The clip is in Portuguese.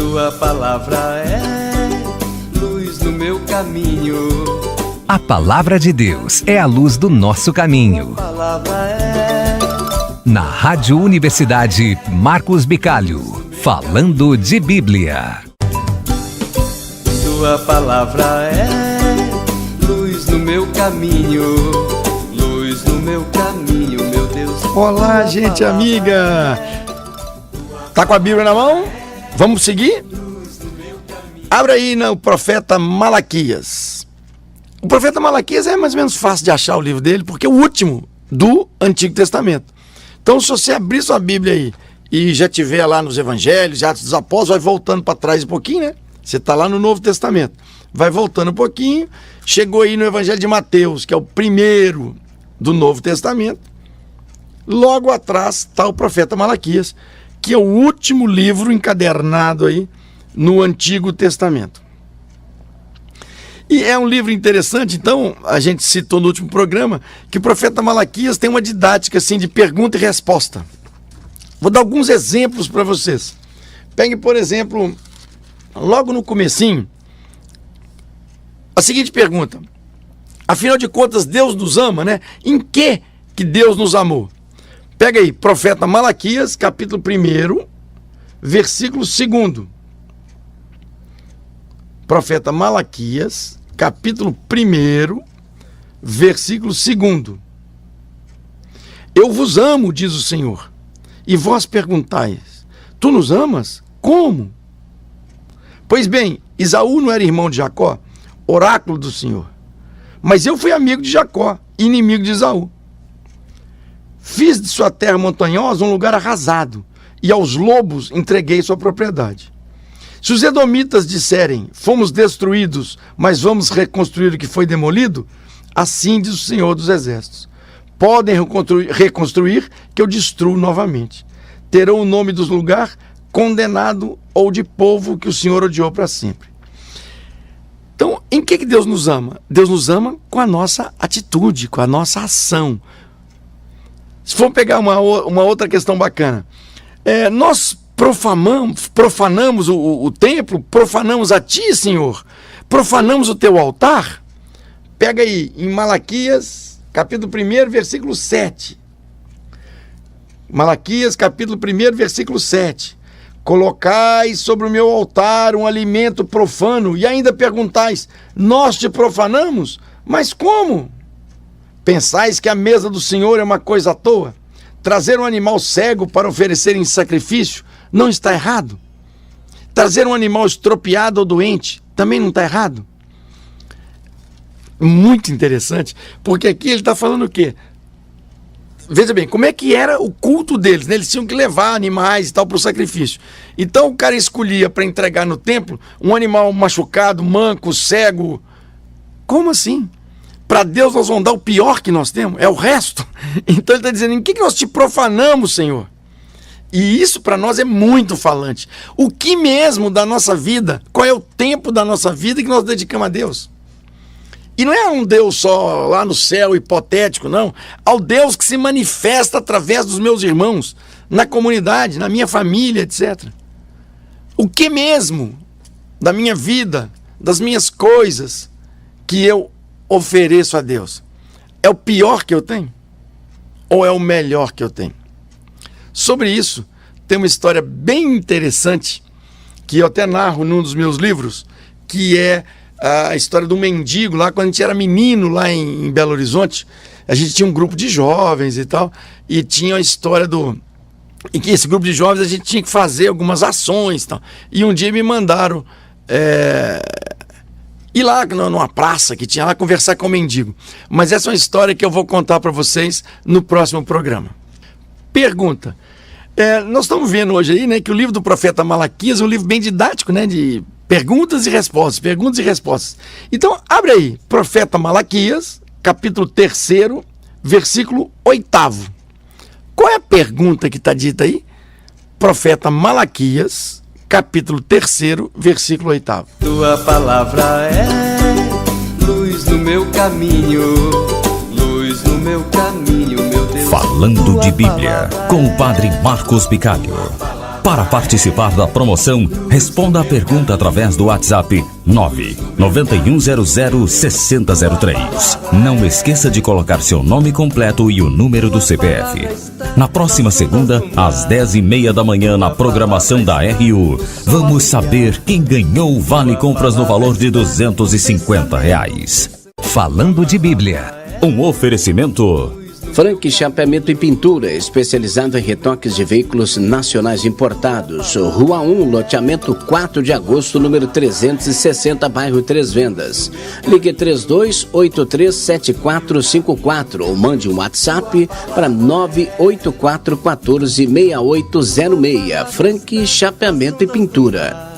Tua palavra é luz no meu caminho. A Palavra de Deus é a luz do nosso caminho. Tua palavra é... Na Rádio Universidade Marcos Bicalho, falando de Bíblia. Tua palavra é luz no meu caminho. Luz no meu caminho, meu Deus. Olá, gente amiga. Tá com a Bíblia na mão? Vamos seguir? Abra aí no profeta Malaquias. O profeta Malaquias é mais ou menos fácil de achar o livro dele, porque é o último do Antigo Testamento. Então, se você abrir sua Bíblia aí e já estiver lá nos Evangelhos, Atos dos Apóstolos, vai voltando para trás um pouquinho, né? Você está lá no Novo Testamento. Vai voltando um pouquinho, chegou aí no Evangelho de Mateus, que é o primeiro do Novo Testamento. Logo atrás está o profeta Malaquias, que é o último livro encadernado aí no Antigo Testamento. E é um livro interessante, então, a gente citou no último programa, que o profeta Malaquias tem uma didática assim, de pergunta e resposta. Vou dar alguns exemplos para vocês. Pegue, por exemplo, logo no comecinho, a seguinte pergunta. Afinal de contas, Deus nos ama, né? Em que Deus nos amou? Pega aí, profeta Malaquias, capítulo 1, versículo 2. Profeta Malaquias, capítulo 1, versículo 2. Eu vos amo, diz o Senhor, e vós perguntais, tu nos amas? Como? Pois bem, Esaú não era irmão de Jacó, oráculo do Senhor, mas eu fui amigo de Jacó, inimigo de Esaú. Fiz de sua terra montanhosa um lugar arrasado, e aos lobos entreguei sua propriedade. Se os edomitas disserem, fomos destruídos, mas vamos reconstruir o que foi demolido, assim diz o Senhor dos Exércitos. Podem reconstruir, que eu destruo novamente. Terão o nome dos lugares condenado ou de povo que o Senhor odiou para sempre. Então, em que Deus nos ama? Deus nos ama com a nossa atitude, com a nossa ação. Se for pegar uma outra questão bacana, nós profanamos o templo, profanamos a ti, Senhor, profanamos o teu altar. Pega aí, em Malaquias, capítulo 1, versículo 7. Malaquias, capítulo 1, versículo 7. Colocai sobre o meu altar um alimento profano, e ainda perguntais, nós te profanamos? Mas como? Pensais que a mesa do Senhor é uma coisa à toa? Trazer um animal cego para oferecer em sacrifício não está errado? Trazer um animal estropiado ou doente também não está errado? Muito interessante, porque aqui ele está falando o quê? Veja bem, como é que era o culto deles, né? Eles tinham que levar animais e tal para o sacrifício. Então o cara escolhia para entregar no templo um animal machucado, manco, cego. Como assim? Para Deus nós vamos dar o pior que nós temos, é o resto. Então ele está dizendo, em que nós te profanamos, Senhor? E isso para nós é muito falante. O que mesmo da nossa vida, qual é o tempo da nossa vida que nós dedicamos a Deus? E não é um Deus só lá no céu hipotético, não. Ao Deus que se manifesta através dos meus irmãos, na comunidade, na minha família, etc. O que mesmo da minha vida, das minhas coisas, que eu ofereço a Deus? É o pior que eu tenho? Ou é o melhor que eu tenho? Sobre isso, tem uma história bem interessante, que eu até narro num dos meus livros, que é a história do mendigo, lá quando a gente era menino, lá em Belo Horizonte. A gente tinha um grupo de jovens e tal, e tinha a história em que esse grupo de jovens a gente tinha que fazer algumas ações e tal. E um dia me mandaram ir lá numa praça que tinha lá, conversar com o mendigo. Mas essa é uma história que eu vou contar para vocês no próximo programa. Pergunta. Nós estamos vendo hoje aí, né, que o livro do profeta Malaquias é um livro bem didático, né, de perguntas e respostas. Então, abre aí, profeta Malaquias, capítulo 3, versículo 8. Qual é a pergunta que está dita aí? Profeta Malaquias, capítulo 3, versículo 8. Tua palavra é luz no meu caminho, luz no meu caminho, meu Deus. Falando de Bíblia, com o padre Marcos Bicalho. Para participar da promoção, responda a pergunta através do WhatsApp 991006003. Não esqueça de colocar seu nome completo e o número do CPF. Na próxima segunda, às 10h30 da manhã, na programação da RU, vamos saber quem ganhou o Vale Compras no valor de R$250. Falando de Bíblia. Um oferecimento... Frank Chapeamento e Pintura, especializado em retoques de veículos nacionais importados. Rua 1, loteamento 4 de agosto, número 360, bairro Três Vendas. Ligue 32837454 ou mande um WhatsApp para 984146806. Frank Chapeamento e Pintura.